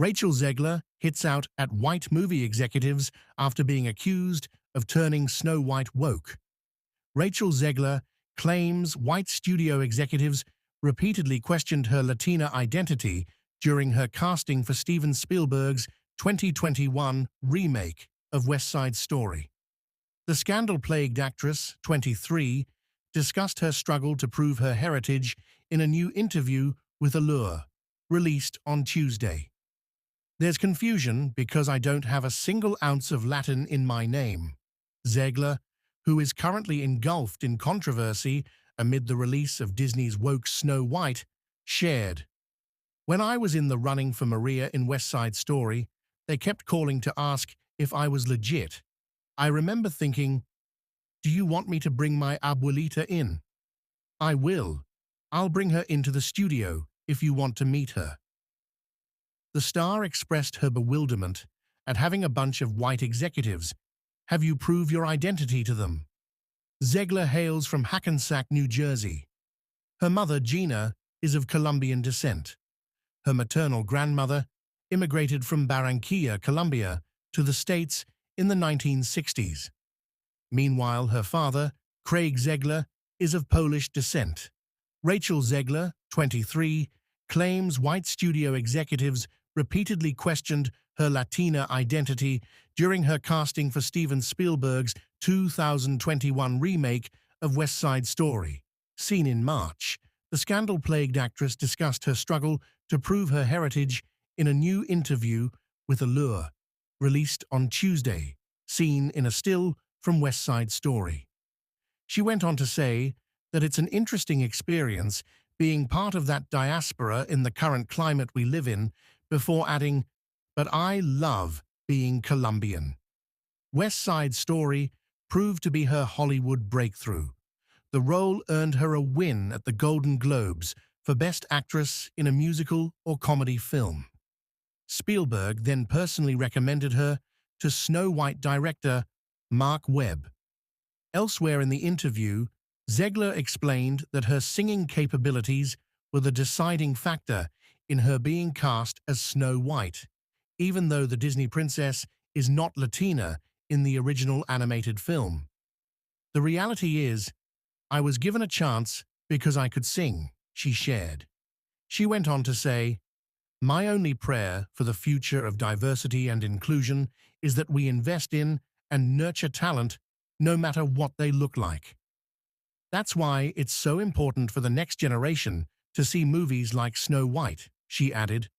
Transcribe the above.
Rachel Zegler hits out at white movie executives after being accused of turning Snow White woke. Rachel Zegler claims white studio executives repeatedly questioned her Latina identity during her casting for Steven Spielberg's 2021 remake of West Side Story. The scandal-plagued actress, 23, discussed her struggle to prove her heritage in a new interview with Allure, released on Tuesday. "There's confusion because I don't have a single ounce of Latin in my name," Zegler, who is currently engulfed in controversy amid the release of Disney's woke Snow White, shared. "When I was in the running for Maria in West Side Story, they kept calling to ask if I was legit. I remember thinking, do you want me to bring my abuelita in? I will. I'll bring her into the studio if you want to meet her." The star expressed her bewilderment at having a bunch of white executives have you prove your identity to them. Zegler hails from Hackensack, New Jersey. Her mother, Gina, is of Colombian descent. Her maternal grandmother immigrated from Barranquilla, Colombia, to the States in the 1960s. Meanwhile, her father, Craig Zegler, is of Polish descent. Rachel Zegler, 23, claims white studio executives repeatedly questioned her Latina identity during her casting for Steven Spielberg's 2021 remake of West Side Story. Seen in March, the scandal-plagued actress discussed her struggle to prove her heritage in a new interview with Allure, released on Tuesday, seen in a still from West Side Story. She went on to say that it's an interesting experience being part of that diaspora in the current climate we live in, before adding, "But I love being Colombian." West Side Story proved to be her Hollywood breakthrough. The role earned her a win at the Golden Globes for Best Actress in a Musical or Comedy Film. Spielberg then personally recommended her to Snow White director Mark Webb. Elsewhere in the interview, Zegler explained that her singing capabilities were the deciding factor in her being cast as Snow White, even though the Disney princess is not Latina in the original animated film. "The reality is, I was given a chance because I could sing," she shared. She went on to say, "My only prayer for the future of diversity and inclusion is that we invest in and nurture talent no matter what they look like. That's why it's so important for the next generation to see movies like Snow White," she added.